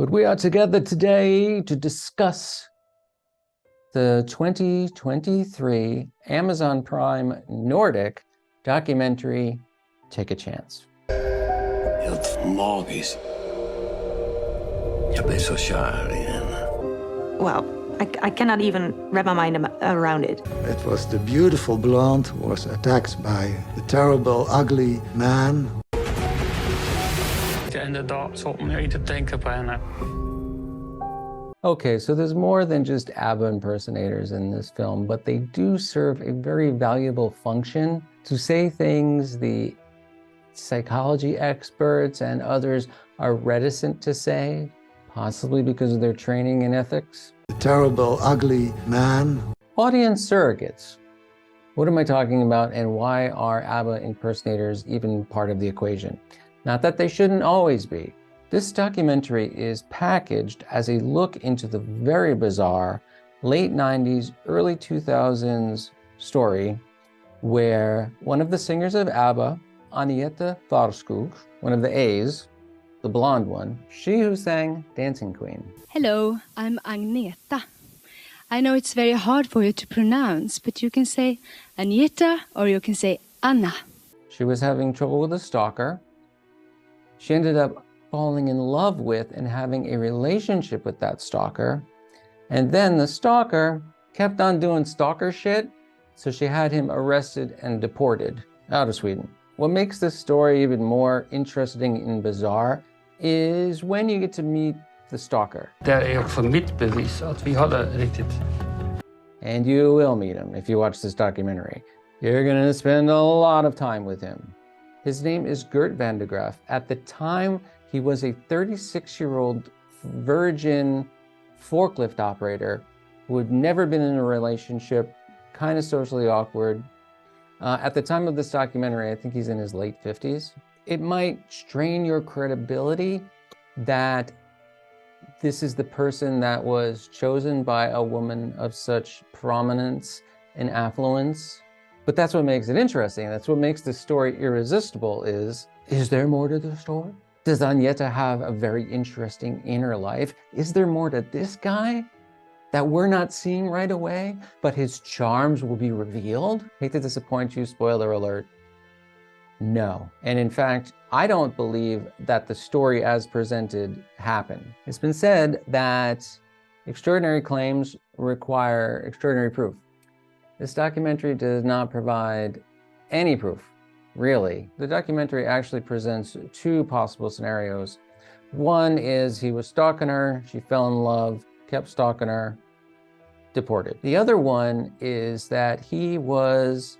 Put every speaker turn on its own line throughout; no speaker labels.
But we are together today to discuss the 2023 Amazon Prime Nordic documentary, Take a Chance.
Helt magiskt. Jag blev så kär i henne.
Well, I cannot even wrap my mind around it.
It was the beautiful blonde who was attacked by the terrible, ugly man.
Enda dag somnar jag inte tänker på henne.
Okay, so there's more than just Abba impersonators in this film, but they do serve a very valuable function to say things the psychology experts and others are reticent to say, possibly because of their training in ethics.
The terrible, ugly man.
Audience surrogates. What am I talking about, and why are Abba impersonators even part of the equation? Not that they shouldn't always be. This documentary is packaged as a look into the very bizarre late 90s, early 2000s story where one of the singers of Abba, Agnetha Fältskog, one of the A's, the blonde one, she who sang Dancing Queen.
Hello, I'm Agnetha. I know it's very hard for you to pronounce, but you can say Agnetha or you can say Anna.
She was having trouble with a stalker. She ended up falling in love with and having a relationship with that stalker. And then the stalker kept on doing stalker shit, so she had him arrested and deported out of Sweden. What makes this story even more interesting and bizarre is when you get to meet the stalker.
Det är också mitt bevis att vi hade riktigt.
And you will meet him if you watch this documentary. You're gonna spend a lot of time with him. His name is Gert van de Graaf. At the time, he was a 36-year-old virgin forklift operator who had never been in a relationship, kind of socially awkward. At the time of this documentary, I think he's in his late 50s. It might strain your credibility that this is the person that was chosen by a woman of such prominence and affluence. But that's what makes it interesting. That's what makes this story irresistible is there more to the story? Does Agnetha have a very interesting inner life? Is there more to this guy that we're not seeing right away, but his charms will be revealed? Hate to disappoint you, spoiler alert. No. And in fact, I don't believe that the story as presented happened. It's been said that extraordinary claims require extraordinary proof. This documentary does not provide any proof, really. The documentary actually presents two possible scenarios. One is he was stalking her, she fell in love, kept stalking her, deported. The other one is that he was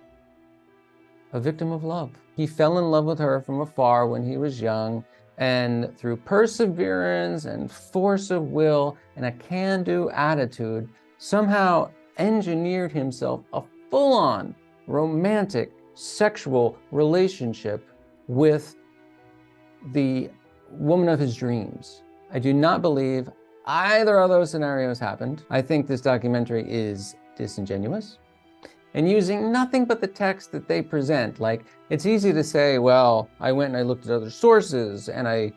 a victim of love. He fell in love with her from afar when he was young, and through perseverance and force of will and a can-do attitude, somehow engineered himself a full-on romantic sexual relationship with the woman of his dreams. I do not believe either of those scenarios happened. I think this documentary is disingenuous and using nothing but the text that they present. Like, it's easy to say, well, I went and I looked at other sources and I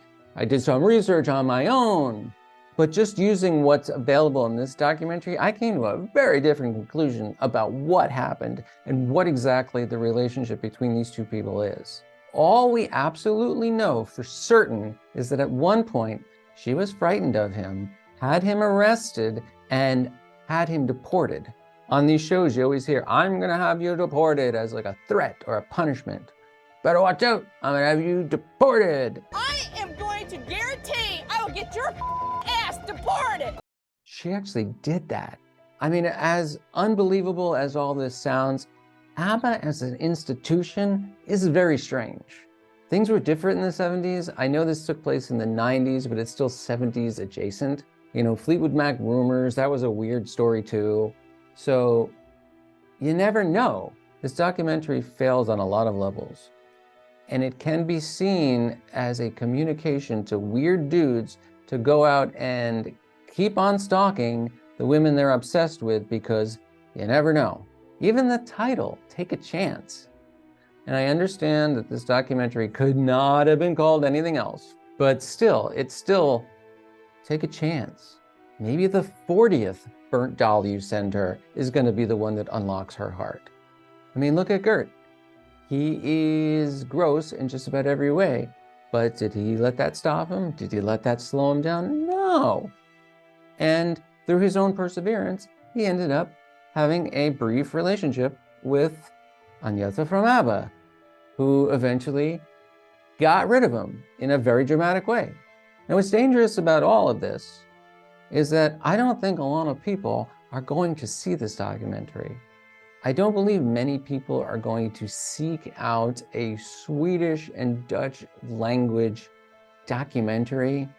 did some research on my own. But just using what's available in this documentary, I came to a very different conclusion about what happened and what exactly the relationship between these two people is. All we absolutely know for certain is that at one point, she was frightened of him, had him arrested, and had him deported. On these shows, you always hear, I'm gonna have you deported, as like a threat or a punishment. Better watch out, I'm gonna have you deported.
I am going to guarantee I will get your ass deported.
She actually did that. I mean, as unbelievable as all this sounds, Abba as an institution is very strange. Things were different in the 70s. I know this took place in the 90s, but it's still 70s adjacent. You know, Fleetwood Mac rumors, that was a weird story too. So you never know. This documentary fails on a lot of levels. And it can be seen as a communication to weird dudes to go out and keep on stalking the women they're obsessed with, because you never know. Even the title, Take a Chance. And I understand that this documentary could not have been called anything else, but still, it's still Take a chance. Maybe the 40th burnt doll you send her is going to be the one that unlocks her heart. I mean, look at Gert. He is gross in just about every way, but did he let that stop him? Did he let that slow him down? No. And through his own perseverance, he ended up having a brief relationship with Agnetha from Abba, who eventually got rid of him in a very dramatic way. Now, what's dangerous about all of this is that I don't think a lot of people are going to see this documentary. I don't believe many people are going to seek out a Swedish and Dutch language documentary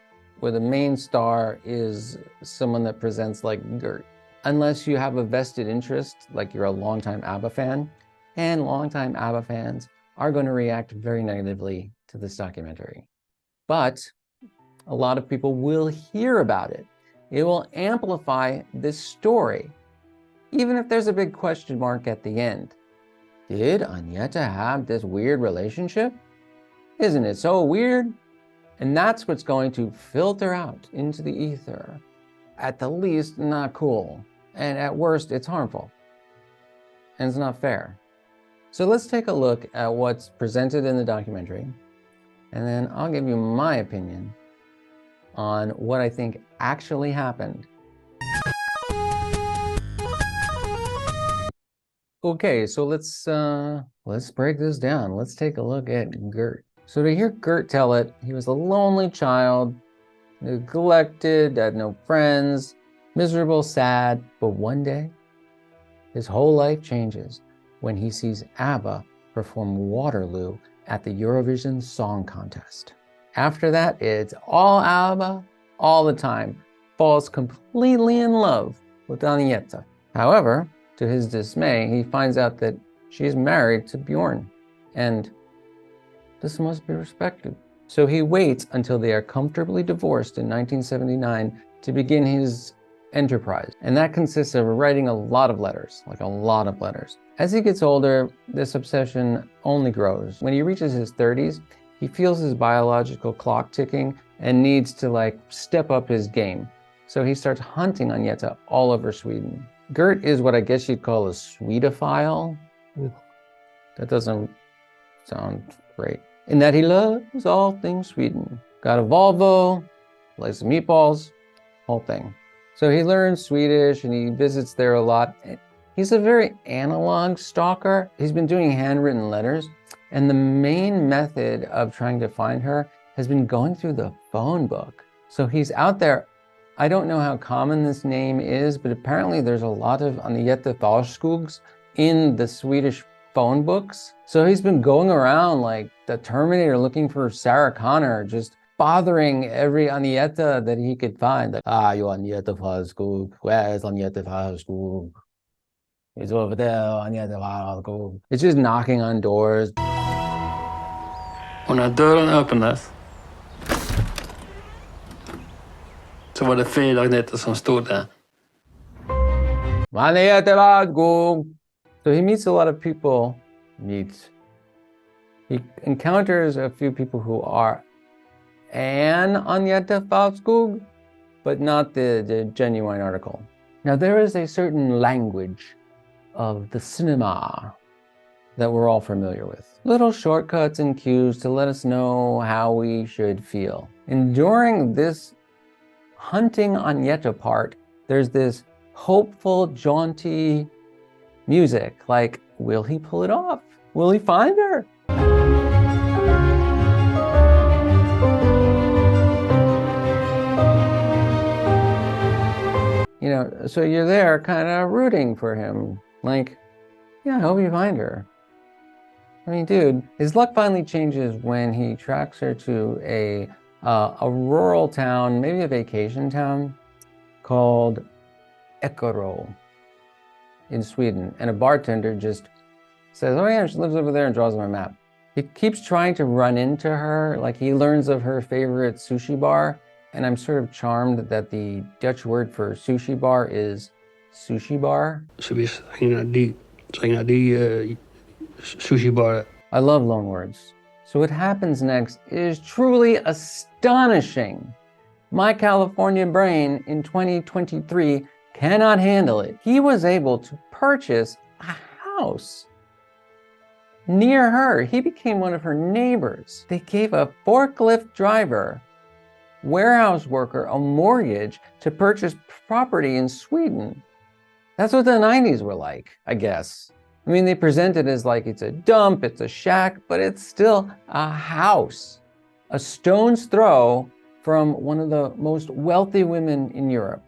where the main star is someone that presents like Gert, unless you have a vested interest, like you're a longtime Abba fan, and longtime Abba fans are going to react very negatively to this documentary. But a lot of people will hear about it. It will amplify this story, even if there's a big question mark at the end. Did Agnetha have this weird relationship? Isn't it so weird? And that's what's going to filter out into the ether. At the least, not cool. And at worst, it's harmful. And it's not fair. So let's take a look at what's presented in the documentary. And then I'll give you my opinion on what I think actually happened. Okay, so let's break this down. Let's take a look at Gert. So to hear Gert tell it, he was a lonely child, neglected, had no friends, miserable, sad, but one day, his whole life changes when he sees Abba perform Waterloo at the Eurovision Song Contest. After that, it's all Abba, all the time, falls completely in love with Agnetha. However, to his dismay, he finds out that she is married to Bjorn, and this must be respected. So he waits until they are comfortably divorced in 1979 to begin his enterprise. And that consists of writing a lot of letters, like a lot of letters. As he gets older, this obsession only grows. When he reaches his 30s, he feels his biological clock ticking and needs to step up his game. So he starts hunting Agnetha all over Sweden. Gert is what I guess you'd call a Swedophile. That doesn't sound great. In that he loves all things Sweden. Got a Volvo, likes meatballs, whole thing. So he learns Swedish and he visits there a lot. He's a very analog stalker. He's been doing handwritten letters, and the main method of trying to find her has been going through the phone book. So he's out there. I don't know how common this name is, but apparently there's a lot of Agnetha Fältskogs in the Swedish phone books. So he's been going around like the Terminator looking for Sarah Connor, just bothering every Agnetha that he could find. Like, you Agnetha Fältskog, where's Agnetha Fältskog? It's over there, Agnetha Fältskog. It's just knocking on doors.
Och när dörren öppnades så var det 4 Agnetha som stod där.
Agnetha Fältskog. So he meets a lot of people. He encounters a few people who are an Agnetha Fältskog, but not the genuine article. Now there is a certain language of the cinema that we're all familiar with. Little shortcuts and cues to let us know how we should feel. And during this hunting Agnetha part, there's this hopeful, jaunty music. Like, will he pull it off? Will he find her? You know, so you're there kind of rooting for him. Like, yeah, I hope you find her. I mean, dude, his luck finally changes when he tracks her to a rural town, maybe a vacation town, called Eckerö in Sweden. And a bartender just says, oh yeah, she lives over there, and draws him a map. He keeps trying to run into her, like he learns of her favorite sushi bar, and I'm sort of charmed that the Dutch word for sushi bar is sushi bar.
Så vi ringer de sushi bar.
I love loan words. So what happens next is truly astonishing. My California brain in 2023 cannot handle it. He was able to purchase a house near her. He became one of her neighbors. They gave a forklift driver, warehouse worker, a mortgage to purchase property in Sweden. That's what the 90s were like, I guess. I mean, they present it as like it's a dump, it's a shack, but it's still a house. A stone's throw from one of the most wealthy women in Europe.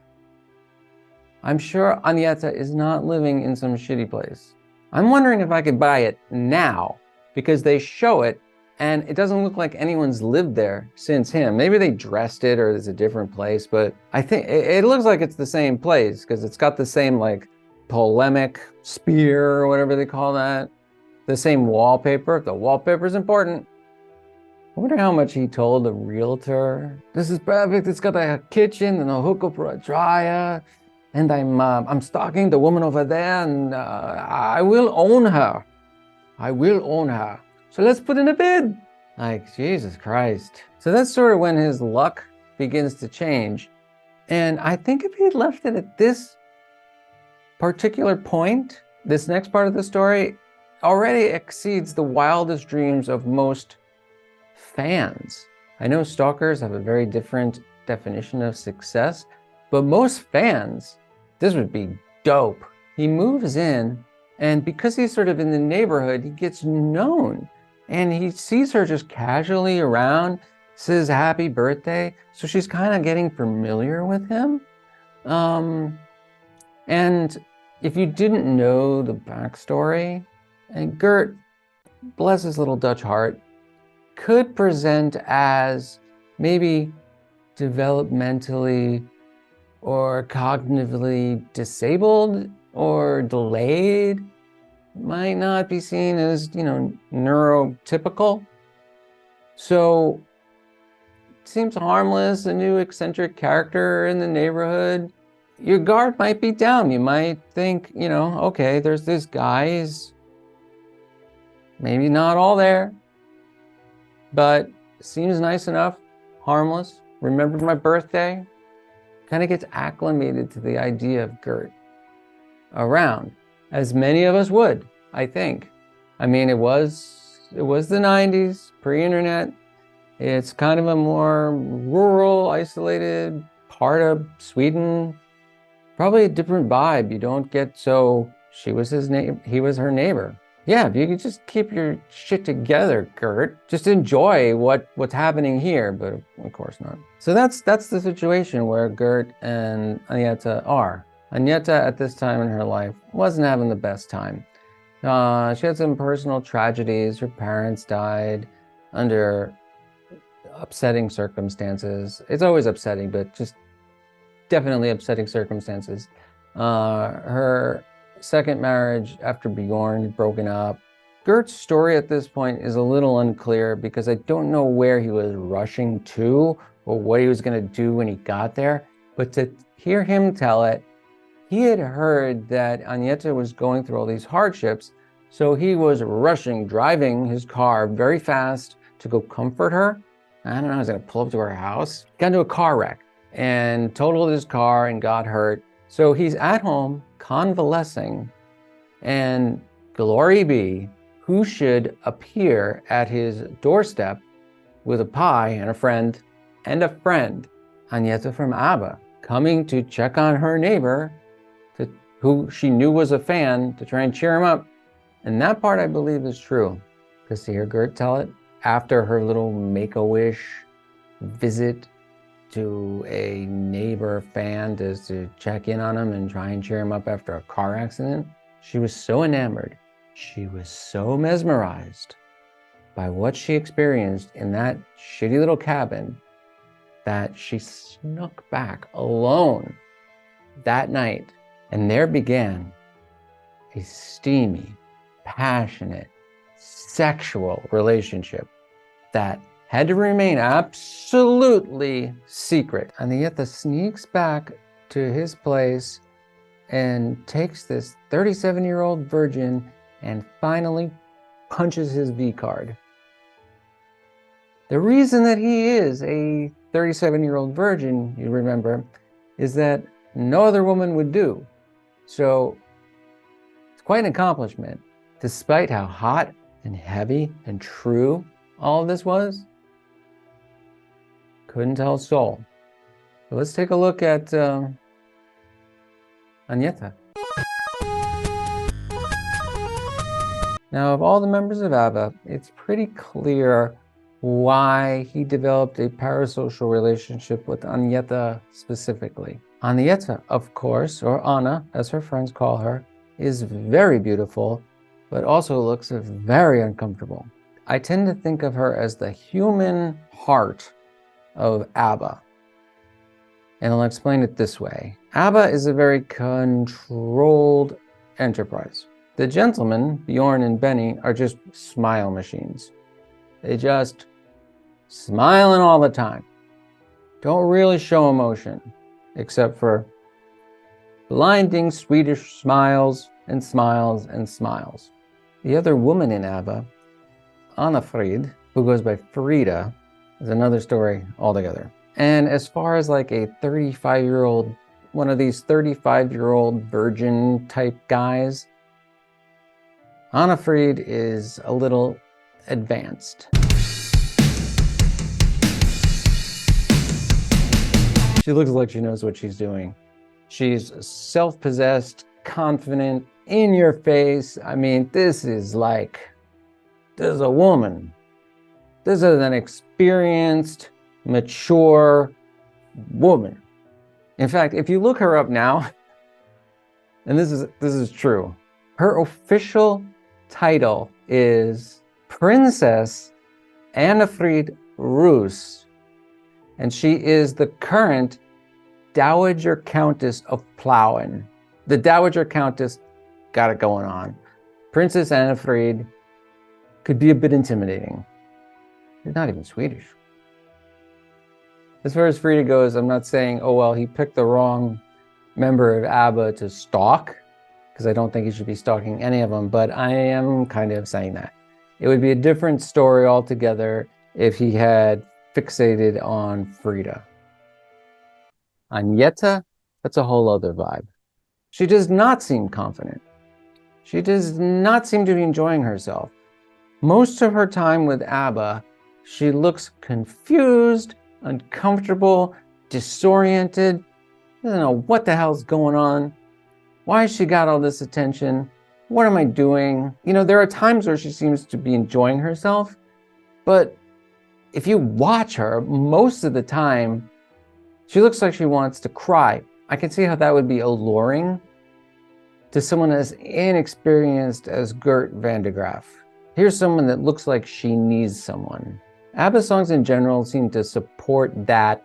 I'm sure Agnetha is not living in some shitty place. I'm wondering if I could buy it now, because they show it and it doesn't look like anyone's lived there since him. Maybe they dressed it or it's a different place, but I think it looks like it's the same place because it's got the same like polemic spear or whatever they call that. The same wallpaper. The wallpaper is important. I wonder how much he told the realtor. This is perfect. It's got a kitchen and a hookup for a dryer. And I'm stalking the woman over there, and I will own her. I will own her. So let's put in a bid. Like, Jesus Christ. So that's sort of when his luck begins to change. And I think if he had left it at this particular point, this next part of the story already exceeds the wildest dreams of most fans. I know stalkers have a very different definition of success, but most fans, this would be dope. He moves in, and because he's sort of in the neighborhood, he gets known. And he sees her just casually around, says happy birthday. So she's kind of getting familiar with him. And if you didn't know the backstory, and Gert, bless his little Dutch heart, could present as maybe developmentally or cognitively disabled or delayed, might not be seen as, neurotypical. So it seems harmless, a new eccentric character in the neighborhood. Your guard might be down. You might think, okay, there's this guy, he's maybe not all there, but seems nice enough, harmless, remembered my birthday, kind of gets acclimated to the idea of Gert around, as many of us would, I think. I mean, it was the 90s, pre-internet. It's kind of a more rural, isolated part of Sweden. Probably a different vibe. You don't get so, he was her neighbor. Yeah, if you could just keep your shit together, Gert. Just enjoy what's happening here, but of course not. So that's the situation where Gert and Agnetha are. Agnetha at this time in her life wasn't having the best time. She had some personal tragedies. Her parents died under upsetting circumstances. It's always upsetting, but just definitely upsetting circumstances. Her second marriage after Bjorn had broken up. Gert's story at this point is a little unclear because I don't know where he was rushing to or what he was going to do when he got there. But to hear him tell it, he had heard that Agnetha was going through all these hardships, so he was rushing, driving his car very fast to go comfort her. I don't know, he was going to pull up to her house. Got into a car wreck and totaled his car and got hurt. So he's at home convalescing, and glory be, who should appear at his doorstep with a pie and a friend, Agnetha from Abba, coming to check on her neighbor, who she knew was a fan, to try and cheer him up. And that part I believe is true, because to hear Gert tell it after her little Make-A-Wish visit to a neighbor fan to check in on him and try and cheer him up after a car accident, she was so enamored, she was so mesmerized by what she experienced in that shitty little cabin that she snuck back alone that night. And there began a steamy, passionate, sexual relationship that had to remain absolutely secret. Agnetha sneaks back to his place and takes this 37-year-old virgin and finally punches his V card. The reason that he is a 37-year-old virgin, you remember, is that no other woman would do. So it's quite an accomplishment, despite how hot and heavy and true all of this was. Couldn't tell a soul. So let's take a look at Agnetha. Now, of all the members of Abba, it's pretty clear why he developed a parasocial relationship with Agnetha specifically. Agnetha, of course, or Anna, as her friends call her, is very beautiful, but also looks very uncomfortable. I tend to think of her as the human heart of Abba. And I'll explain it this way. Abba is a very controlled enterprise. The gentlemen, Bjorn and Benny, are just smile machines. They just smiling all the time. Don't really show emotion, except for blinding Swedish smiles and smiles and smiles. The other woman in Abba, Anna-Frid, who goes by Frida, is another story altogether. And as far as like a 35-year-old, one of these 35-year-old virgin type guys, Anna-Frid is a little advanced. She looks like she knows what she's doing. She's self-possessed, confident, in your face. I mean, this is a woman. This is an experienced, mature woman. In fact, if you look her up now, and this is true, her official title is Princess Anna-Frid Roos, and she is the current Dowager Countess of Plauen. The Dowager Countess got it going on. Princess Anna-Frid could be a bit intimidating. She's not even Swedish. As far as Frida goes, I'm not saying, oh, well, he picked the wrong member of Abba to stalk, because I don't think he should be stalking any of them, but I am kind of saying that. It would be a different story altogether if he had fixated on Frida. Agnetha, that's a whole other vibe. She does not seem confident. She does not seem to be enjoying herself. Most of her time with Abba, she looks confused, uncomfortable, disoriented, doesn't know what the hell's going on. Why has she got all this attention? What am I doing? You know, there are times where she seems to be enjoying herself, but if you watch her, most of the time, she looks like she wants to cry. I can see how that would be alluring to someone as inexperienced as Gert van de Graaf. Here's someone that looks like she needs someone. ABBA songs in general seem to support that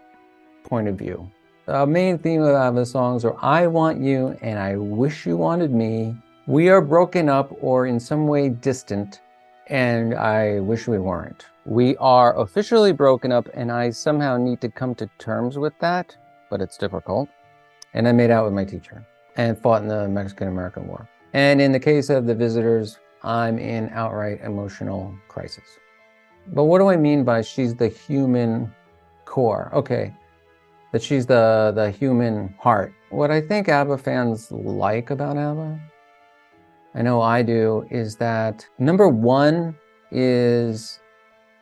point of view. The main theme of ABBA songs are I want you and I wish you wanted me. We are broken up or in some way distant and I wish we weren't. We are officially broken up and I somehow need to come to terms with that, but it's difficult. And I made out with my teacher and fought in the Mexican-American War. And in the case of The Visitors, I'm in outright emotional crisis. But what do I mean by she's the human core? Okay, that she's the human heart. What I think ABBA fans like about ABBA, I know I do, is that number one is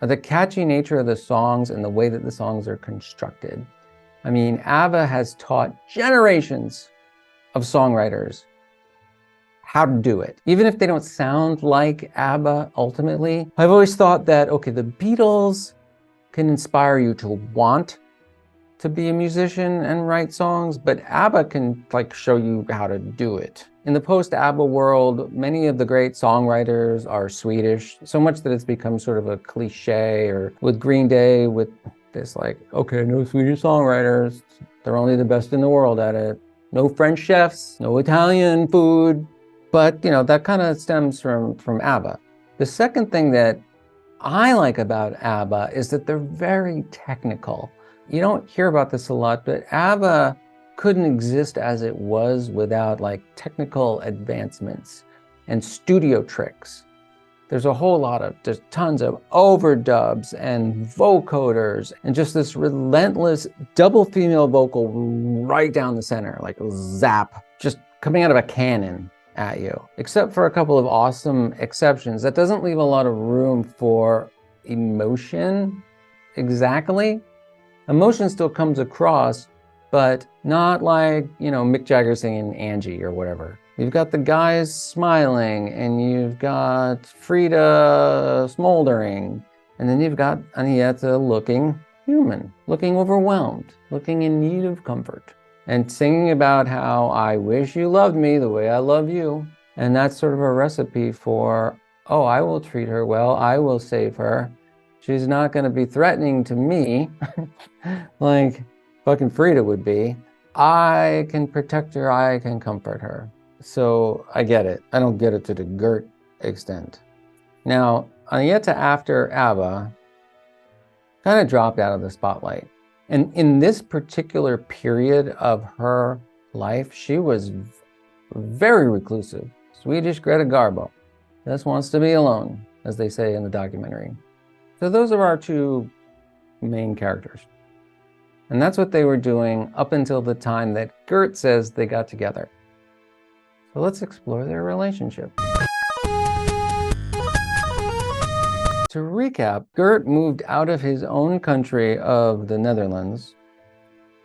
the catchy nature of the songs and the way that the songs are constructed. I mean, ABBA has taught generations of songwriters how to do it. Even if they don't sound like ABBA ultimately, I've always thought that, okay, the Beatles can inspire you to want to be a musician and write songs, but ABBA can like show you how to do it. In the post-ABBA world, many of the great songwriters are Swedish, so much that it's become sort of a cliche, or with Green Day, with this like, okay, no Swedish songwriters, they're only the best in the world at it. No French chefs, no Italian food. But, you know, that kind of stems from ABBA. The second thing that I like about ABBA is that they're very technical. You don't hear about this a lot, but ABBA couldn't exist as it was without like technical advancements and studio tricks. There's a whole lot of, just tons of overdubs and vocoders and just this relentless double female vocal right down the center, like zap, just coming out of a cannon at you. Except for a couple of awesome exceptions, that doesn't leave a lot of room for emotion exactly. Emotion still comes across, but not like, you know, Mick Jagger singing Angie or whatever. You've got the guys smiling, and you've got Frida smoldering, and then you've got Agnetha looking human, looking overwhelmed, looking in need of comfort, and singing about how I wish you loved me the way I love you. And that's sort of a recipe for, oh, I will treat her well, I will save her. She's not going to be threatening to me like fucking Frida would be. I can protect her, I can comfort her. So I get it. I don't get it to the Gert extent. Now, Agnetha after Abba kind of dropped out of the spotlight. And in this particular period of her life, she was very reclusive. Swedish Greta Garbo. Just wants to be alone, as they say in the documentary. So those are our two main characters. And that's what they were doing up until the time that Gert says they got together. So let's explore their relationship. To recap, Gert moved out of his own country of the Netherlands,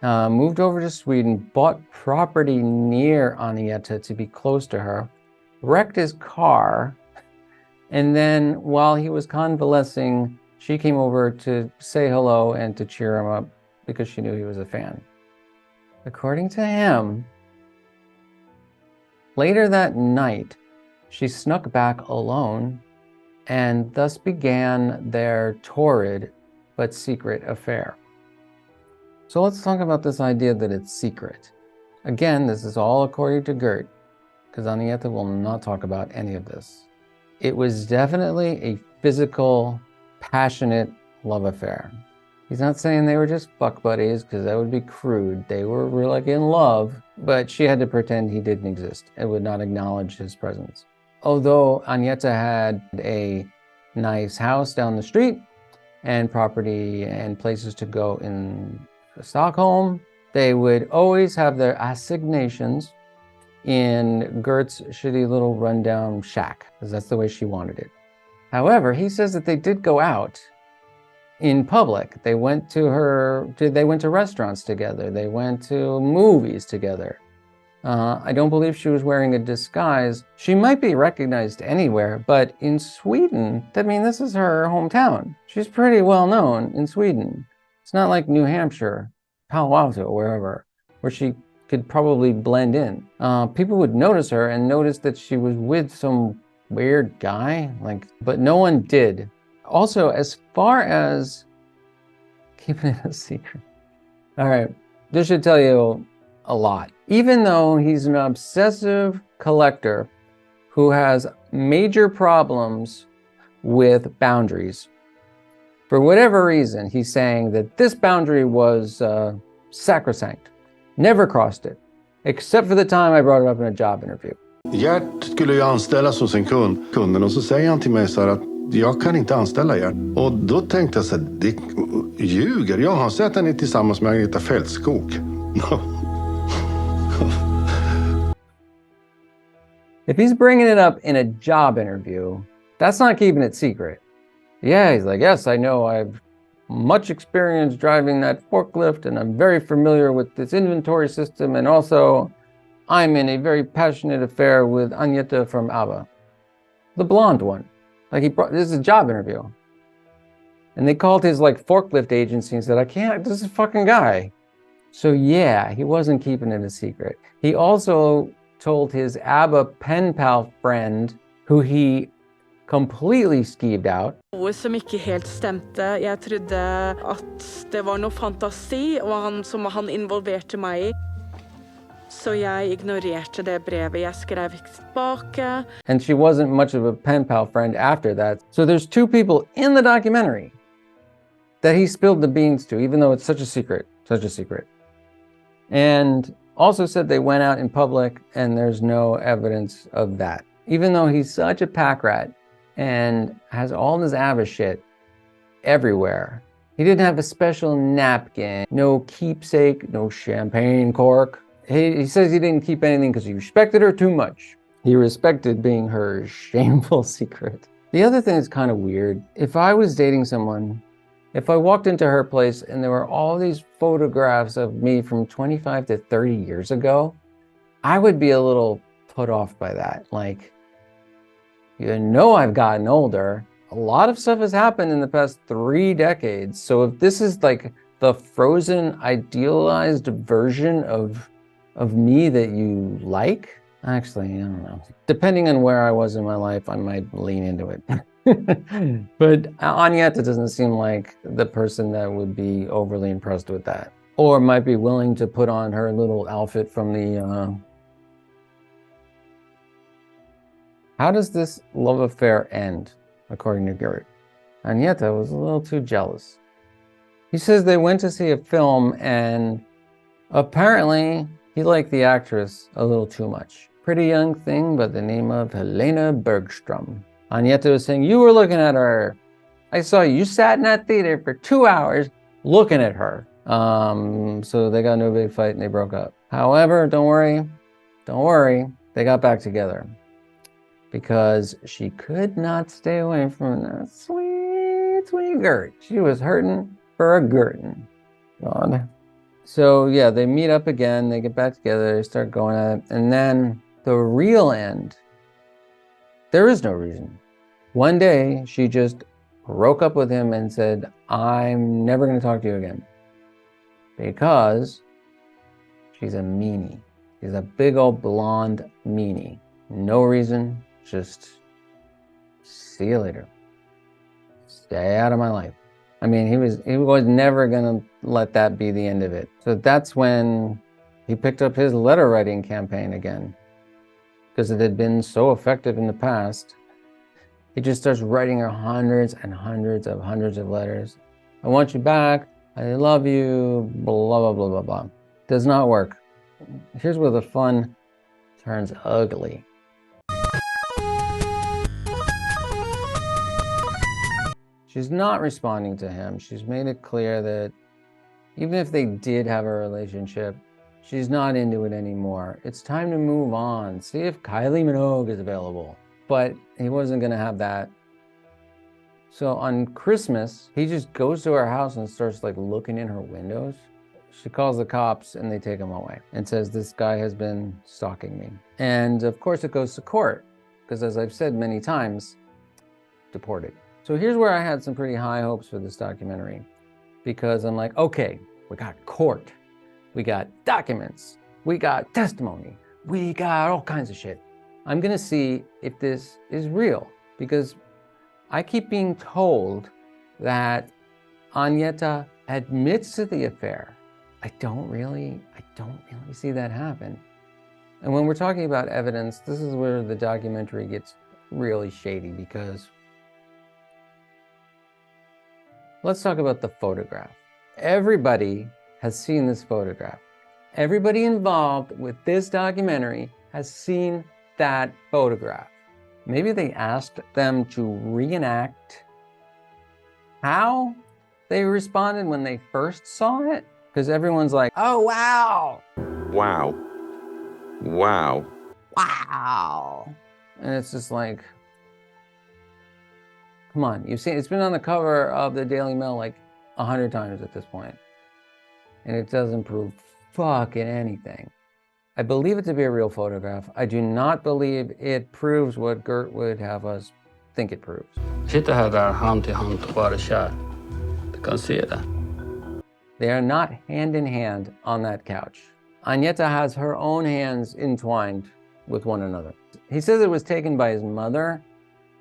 moved over to Sweden, bought property near Agnetha to be close to her, wrecked his car, and then while he was convalescing, she came over to say hello and to cheer him up because she knew he was a fan. According to him, later that night, she snuck back alone and thus began their torrid but secret affair. So let's talk about this idea that it's secret. Again, this is all according to Gert, because Agnetha will not talk about any of this. It was definitely a physical, passionate love affair. He's not saying they were just fuck buddies, because that would be crude. They were really like in love, but she had to pretend he didn't exist and would not acknowledge his presence. Although Agnetha had a nice house down the street and property and places to go in Stockholm, they would always have their assignations in Gert's shitty little rundown shack, because that's the way she wanted it. However, he says that they did go out in public. They went to restaurants together. They went to movies together. I don't believe she was wearing a disguise. She might be recognized anywhere, but in Sweden, I mean, this is her hometown. She's pretty well known in Sweden. It's not like New Hampshire, Palo Alto, or wherever, where she could probably blend in. People would notice her and notice that she was with some weird guy, but no one did. Also, as far as keeping it a secret. All right, this should tell you a lot. Even though he's an obsessive collector who has major problems with boundaries, for whatever reason, he's saying that this boundary was sacrosanct. Never crossed it, except for the time I brought it up in a job interview.
Gert skulle ju anställas hos en kunden och så säger han till mig så här att jag kan inte anställa Gert. Och då tänkte jag så här, det ljuger. Jag har sett att han är tillsammans med Agnetha Fältskog.
If he's bringing it up in a job interview, that's not keeping it secret. Yeah, he's like, yes, I know I've much experience driving that forklift and I'm very familiar with this inventory system, and also I'm in a very passionate affair with Agnetha from Abba. The blonde one. This is a job interview. And they called his forklift agency and said, this is a fucking guy. So yeah, he wasn't keeping it a secret. He also told his Abba pen pal friend, who he completely skeeved out.
Noe som ikke helt stemte. Jeg trodde at det var noe fantasi, og som han involverte meg i. Så jeg ignorerte det brevet. Jeg skrev ikke tilbake.
And she wasn't much of a pen pal friend after that. So there's two people in the documentary that he spilled the beans to, even though it's such a secret. And also said they went out in public, and there's no evidence of that. Even though he's such a pack rat and has all this Abba shit everywhere. He didn't have a special napkin, no keepsake, no champagne cork. He says he didn't keep anything because he respected her too much. He respected being her shameful secret. The other thing that's kind of weird, if I was dating someone, if I walked into her place and there were all these photographs of me from 25 to 30 years ago, I would be a little put off by that. Like, you know, I've gotten older. A lot of stuff has happened in the past 3 decades. So if this is like the frozen, idealized version of me that you like, actually, I don't know. Depending on where I was in my life, I might lean into it. But Agnetha doesn't seem like the person that would be overly impressed with that. Or might be willing to put on her little outfit from the... How does this love affair end, according to Gert? Agnetha was a little too jealous. He says they went to see a film and apparently he liked the actress a little too much. Pretty young thing by the name of Helena Bergstrom. Agnetha was saying, you were looking at her. I saw you sat in that theater for 2 hours looking at her. So they got into a big fight and they broke up. However, don't worry, they got back together because she could not stay away from that sweet, sweet Gert. She was hurting for a Gertin. God. So yeah, they meet up again, they get back together, they start going at it, and then the real end, there is no reason. One day, she just broke up with him and said, I'm never going to talk to you again. Because she's a meanie. She's a big old blonde meanie. No reason, just see you later. Stay out of my life. I mean, he was never going to let that be the end of it. So that's when he picked up his letter writing campaign again. Because it had been so effective in the past, he just starts writing her hundreds of letters. I want you back. I love you. Blah, blah, blah, blah, blah. Does not work. Here's where the fun turns ugly. She's not responding to him. She's made it clear that even if they did have a relationship, she's not into it anymore. It's time to move on. See if Kylie Minogue is available. But he wasn't going to have that. So on Christmas, he just goes to her house and starts like looking in her windows. She calls the cops and they take him away and says, this guy has been stalking me. And of course it goes to court because, as I've said many times, deported. So here's where I had some pretty high hopes for this documentary, because I'm like, okay, we got court. We got documents, we got testimony, we got all kinds of shit. I'm gonna see if this is real, because I keep being told that Agnetha admits to the affair. I don't really see that happen. And when we're talking about evidence, this is where the documentary gets really shady, because let's talk about the photograph. Everybody has seen this photograph. Everybody involved with this documentary has seen that photograph. Maybe they asked them to reenact how they responded when they first saw it, because everyone's like, oh, wow.
Wow. Wow.
Wow. And it's just like, come on, you've seen, it's been on the cover of the Daily Mail like 100 times at this point. And it doesn't prove fucking anything. I believe it to be a real photograph. I do not believe it proves what Gert would have us think it proves.
Sitter här där hand till hand och bara kär. Du kan se det.
They are not hand in hand on that couch. Agnetha has her own hands entwined with one another. He says it was taken by his mother,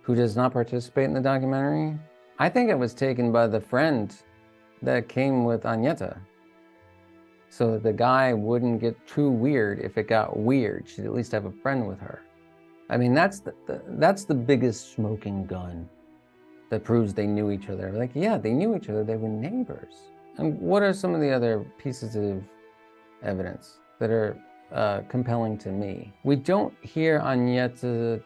who does not participate in the documentary. I think it was taken by the friend that came with Agnetha, so that the guy wouldn't get too weird. If it got weird, she'd at least have a friend with her. I mean, that's the biggest smoking gun that proves they knew each other. Like, yeah, they knew each other, they were neighbors. And what are some of the other pieces of evidence that are compelling to me? We don't hear Agnetha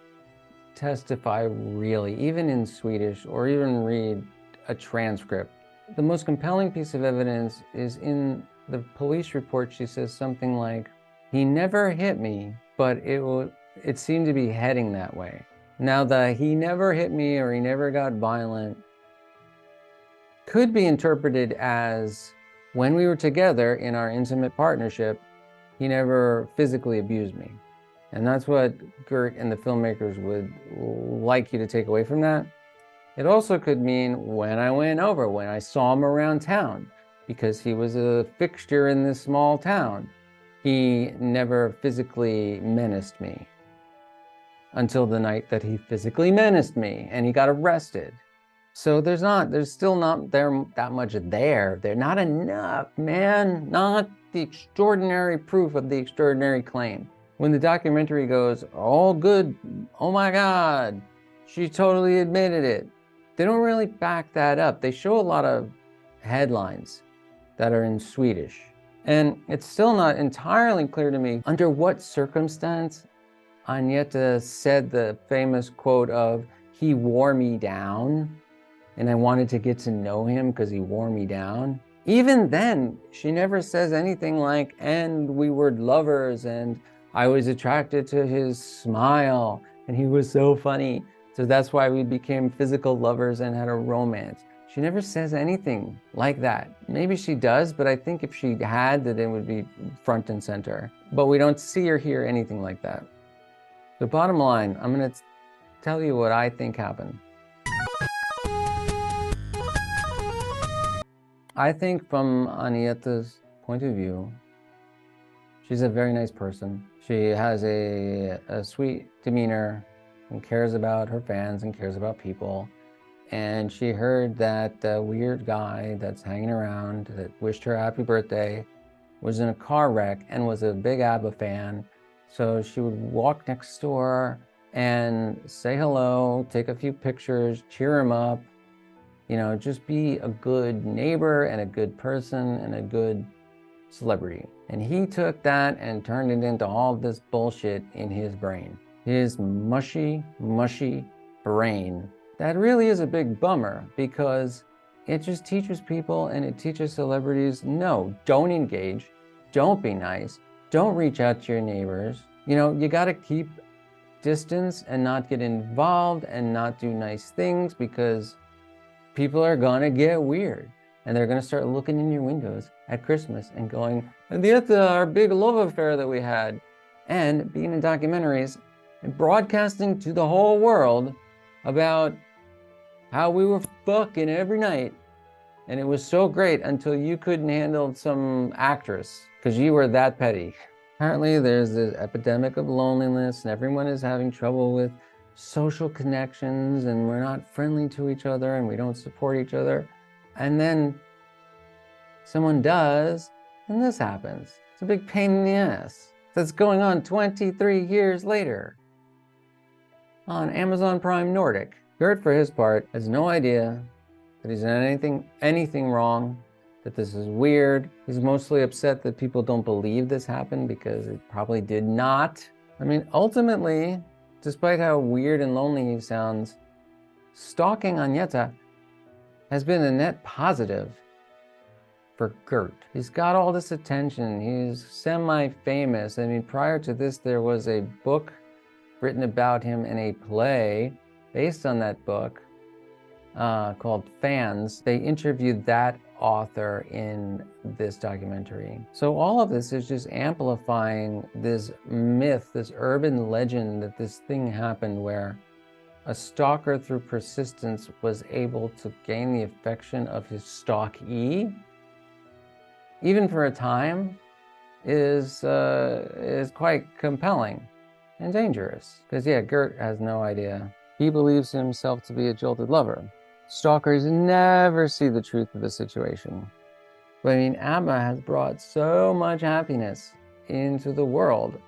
testify really, even in Swedish, or even read a transcript. The most compelling piece of evidence is in the police report. She says something like, "He never hit me, but it seemed to be heading that way." Now, the "he never hit me" or "he never got violent" could be interpreted as, when we were together in our intimate partnership, he never physically abused me. And that's what Gert and the filmmakers would like you to take away from that. It also could mean when I went over, when I saw him around town, because he was a fixture in this small town, he never physically menaced me until the night that he physically menaced me and he got arrested. So there's still not that much there. They're not enough, man. Not the extraordinary proof of the extraordinary claim. When the documentary goes, "All good, oh my God, she totally admitted it," they don't really back that up. They show a lot of headlines that are in Swedish. And it's still not entirely clear to me under what circumstance Agnetha said the famous quote of, "He wore me down, and I wanted to get to know him because he wore me down." Even then, she never says anything like, "and we were lovers, and I was attracted to his smile, and he was so funny, so that's why we became physical lovers and had a romance." She never says anything like that. Maybe she does, but I think if she had, that it would be front and center. But we don't see or hear anything like that. The bottom line, I'm gonna tell you what I think happened. I think from Agnetha's point of view, she's a very nice person. She has a sweet demeanor and cares about her fans and cares about people. And she heard that the weird guy that's hanging around that wished her happy birthday was in a car wreck and was a big Abba fan. So she would walk next door and say hello, take a few pictures, cheer him up, you know, just be a good neighbor and a good person and a good celebrity. And he took that and turned it into all this bullshit in his brain. His mushy, mushy brain. That really is a big bummer, because it just teaches people and it teaches celebrities, no, don't engage, don't be nice, don't reach out to your neighbors. You know, you gotta keep distance and not get involved and not do nice things, because people are gonna get weird. And they're gonna start looking in your windows at Christmas and going, "Agnetha, our big love affair that we had," and being in documentaries and broadcasting to the whole world about how we were fucking every night. And it was so great until you couldn't handle some actress because you were that petty. Apparently there's this epidemic of loneliness and everyone is having trouble with social connections, and we're not friendly to each other and we don't support each other. And then someone does, and this happens. It's a big pain in the ass. That's going on 23 years later on Amazon Prime Nordic. Gert, for his part, has no idea that he's done anything wrong, that this is weird. He's mostly upset that people don't believe this happened, because it probably did not. I mean, ultimately, despite how weird and lonely he sounds, stalking Agnetha has been a net positive for Gert. He's got all this attention. He's semi-famous. I mean, prior to this, there was a book written about him and a play based on that book called Fans. They interviewed that author in this documentary. So all of this is just amplifying this myth, this urban legend that this thing happened where a stalker through persistence was able to gain the affection of his stalkee, even for a time, is quite compelling and dangerous. Because yeah, Gert has no idea. He believes himself to be a jilted lover. Stalkers never see the truth of the situation. But I mean, Abba has brought so much happiness into the world,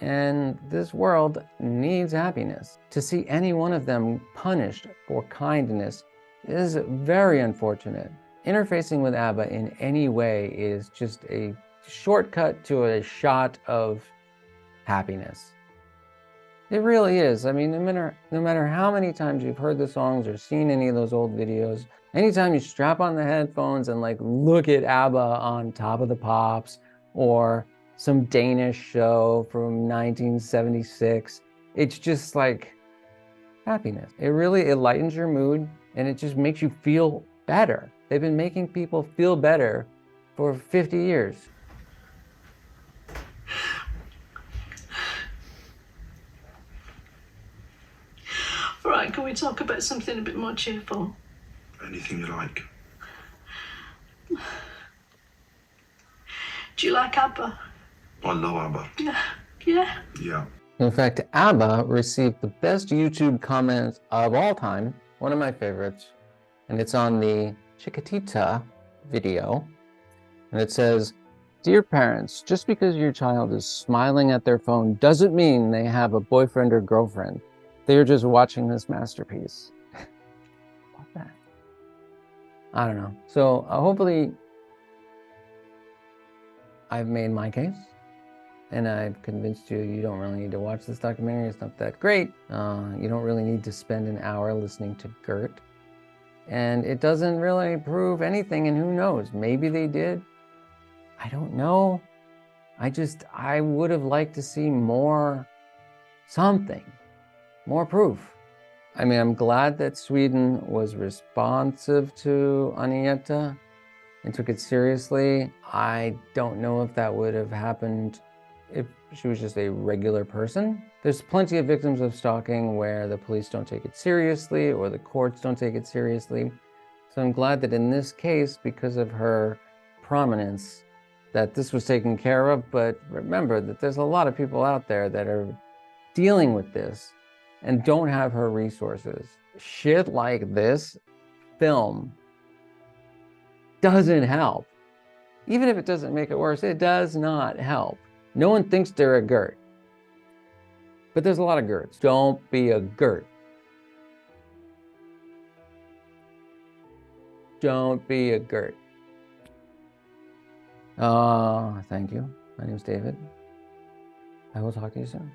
and this world needs happiness. To see any one of them punished for kindness is very unfortunate. Interfacing with Abba in any way is just a shortcut to a shot of happiness. It really is. I mean, no matter how many times you've heard the songs or seen any of those old videos, anytime you strap on the headphones and like look at Abba on Top of the Pops or some Danish show from 1976, it's just like happiness. It lightens your mood and it just makes you feel better. They've been making people feel better for 50 years.
All right, can we talk about something a bit more cheerful?
Anything you like.
Do you like Abba?
I love Abba.
Yeah?
Yeah.
In fact, Abba received the best YouTube comment of all time, one of my favorites, and it's on the Chiquitita video. And it says, "Dear parents, just because your child is smiling at their phone doesn't mean they have a boyfriend or girlfriend. They are just watching this masterpiece." What that? I don't know. So hopefully I've made my case and I've convinced you don't really need to watch this documentary. It's not that great. You don't really need to spend an hour listening to Gert. And it doesn't really prove anything, and who knows? Maybe they did. I don't know. I would have liked to see more proof. I mean, I'm glad that Sweden was responsive to Agnetha and took it seriously. I don't know if that would have happened if she was just a regular person. There's plenty of victims of stalking where the police don't take it seriously or the courts don't take it seriously. So I'm glad that in this case, because of her prominence, that this was taken care of. But remember that there's a lot of people out there that are dealing with this and don't have her resources. Shit like this film doesn't help. Even if it doesn't make it worse, it does not help. No one thinks they're a Gert. But there's a lot of Gerts. Don't be a Gert. Don't be a Gert. Thank you. My name is David. I will talk to you soon.